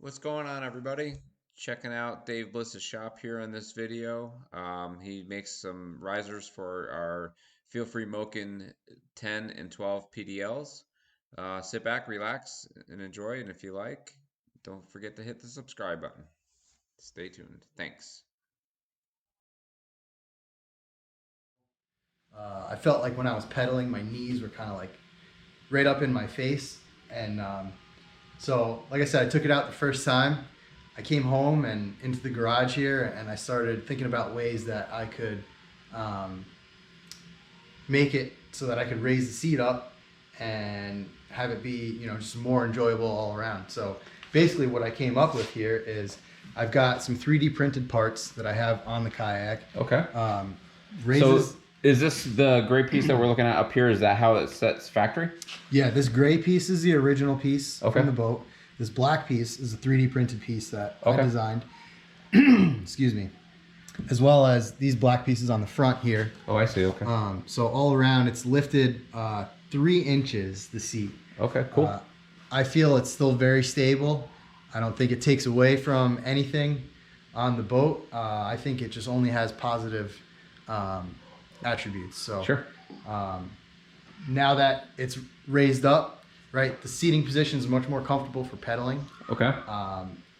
What's going on, everybody? Checking out Dave Bliss's shop here in this video. He makes some risers for our Feel Free Moken 10 and 12 PDLs. Sit back, relax, and enjoy. And if you like, don't forget to hit the subscribe button. Stay tuned. Thanks. I felt like when I was pedaling, my knees were kind of like right up in my face. And so, like I said, I took it out the first time. I came home and into the garage here, and I started thinking about ways that I could make it so that I could raise the seat up and have it be, just more enjoyable all around. So basically what I came up with here is I've got some 3D printed parts that I have on the kayak. Okay. Raises. So is this the gray piece that we're looking at up here? Is that how it sets factory? Yeah, this gray piece is the original piece Okay. from the boat. This black piece is a 3D printed piece that Okay. I designed. Excuse me. As well as these black pieces on the front here. Oh, I see. Okay. So all around, it's lifted 3 inches, the seat. Okay, cool. I feel it's still very stable. I don't think it takes away from anything on the boat. I think it just only has positive attributes. So Sure. now that it's raised up, right, the seating position is much more comfortable for pedaling. Okay.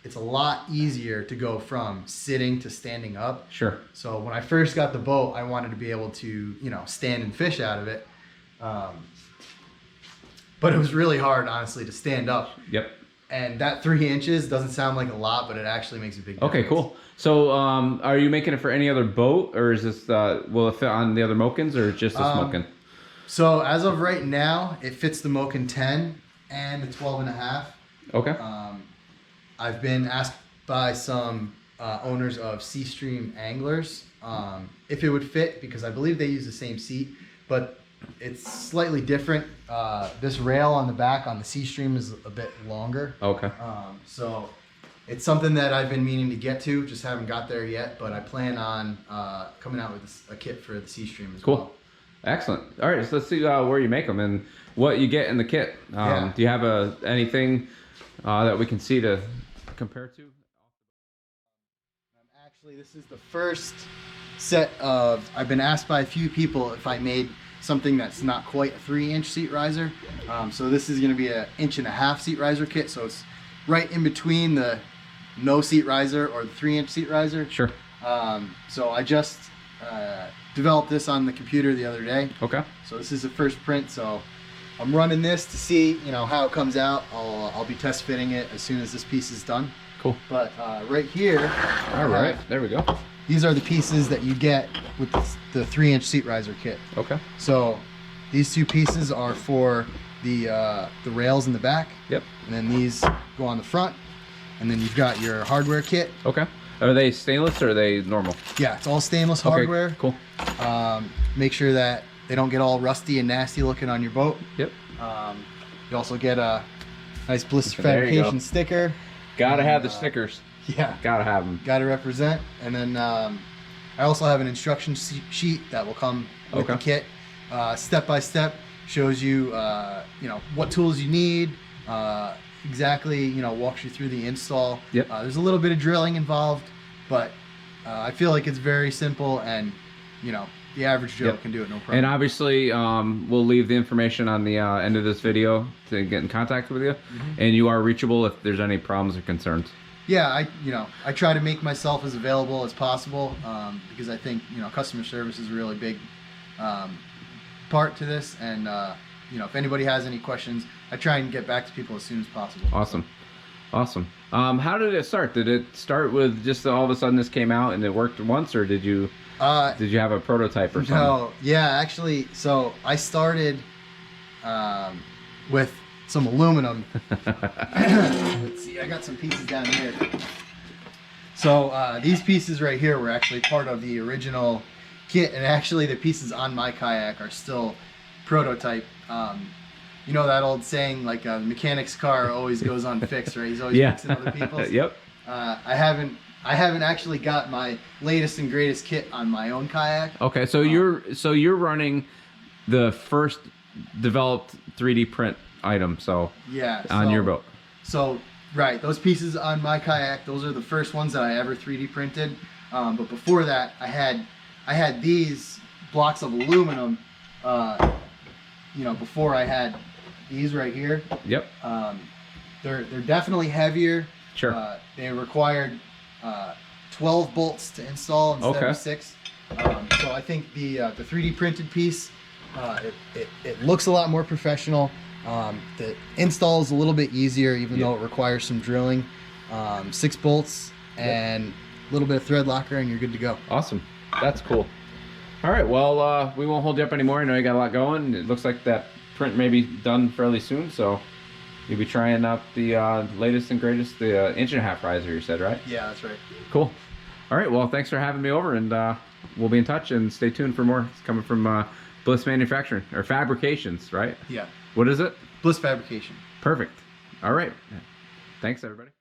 It's a lot easier to go from sitting to standing up. Sure. So when I first got the boat, I wanted to be able to, stand and fish out of it. But it was really hard, honestly, to stand up. Yep. And that 3 inches doesn't sound like a lot, but it actually makes a big difference. Okay, cool. So, are you making it for any other boat, or is this will it fit on the other Mokens, or just this Moken? So as of right now, it fits the Moken 10 and the 12 and a half. Okay. I've been asked by some owners of Sea Stream anglers if it would fit, because I believe they use the same seat, but it's slightly different. This rail on the back on the Sea Stream is a bit longer. Okay. So it's something that I've been meaning to get to, just haven't got there yet, but I plan on coming out with a kit for the Sea Stream as Cool. well. Excellent. All right, so let's see where you make them and what you get in the kit. Yeah. Do you have anything that we can see to compare to? Actually, this is the first set of, I've been asked by a few people if I made something that's not quite a 3-inch seat riser. So this is going to be an 1.5 inch seat riser kit. So it's right in between the no seat riser or the 3-inch seat riser. Sure. So I just developed this on the computer the other day. Okay. So this is the first print. So I'm running this to see, how it comes out. I'll be test fitting it as soon as this piece is done. Cool. But right here, All right. There we go. these are the pieces that you get with the 3-inch seat riser kit. Okay. So these 2 pieces are for the rails in the back. Yep. And then these go on the front. And then you've got your hardware kit. Okay. Are they stainless or are they normal? Yeah, it's all stainless Okay, hardware. cool. Make sure that they don't get all rusty and nasty looking on your boat. Yep. You also get a nice Bliss There you go. Fabrication sticker. Gotta have the stickers. Yeah. Gotta have them. Got to represent. And then I also have an instruction sheet that will come with the kit. Step by step shows you, what tools you need. Exactly, walks you through the install. Yep. There's a little bit of drilling involved, but I feel like it's very simple, and the average Joe can do it no problem. And obviously, we'll leave the information on the end of this video to get in contact with you. And you are reachable if there's any problems or concerns. Yeah, I try to make myself as available as possible, because I think customer service is a really big part to this, and if anybody has any questions, I try and get back to people as soon as possible. Awesome. Awesome. How did it start? Did it start with just all of a sudden this came out and it worked once, or did you have a prototype or something? No, yeah, actually, so I started with some aluminum. Let's see, I got some pieces down here. So these pieces right here were actually part of the original kit, and actually the pieces on my kayak are still prototype. You know that old saying, like the mechanic's car always goes unfixed, right? He's always fixing other people's. Yep. I haven't actually got my latest and greatest kit on my own kayak. Okay, so you're running the first developed 3D print item, so yeah, on your boat. So Right, those pieces on my kayak, those are the first ones that I ever 3D printed. But before that, I had these blocks of aluminum. You know, before I had these right here. Yep. They're definitely heavier. Sure. They required 12 bolts to install instead of 6. So I think the 3D printed piece, it looks a lot more professional. The install is a little bit easier, even though it requires some drilling. 6 bolts and a little bit of thread locker, and you're good to go. Awesome. That's cool. All right. Well, we won't hold you up anymore. I know you got a lot going. It looks like that print may be done fairly soon, so you'll be trying out the latest and greatest, the 1.5" riser, you said, right? Yeah, that's right. Cool. All right. Well, thanks for having me over, and we'll be in touch, and stay tuned for more. It's coming from Bliss Manufacturing, or Fabrications, right? Yeah. What is it? Bliss Fabrication. Perfect. All right. Thanks, everybody.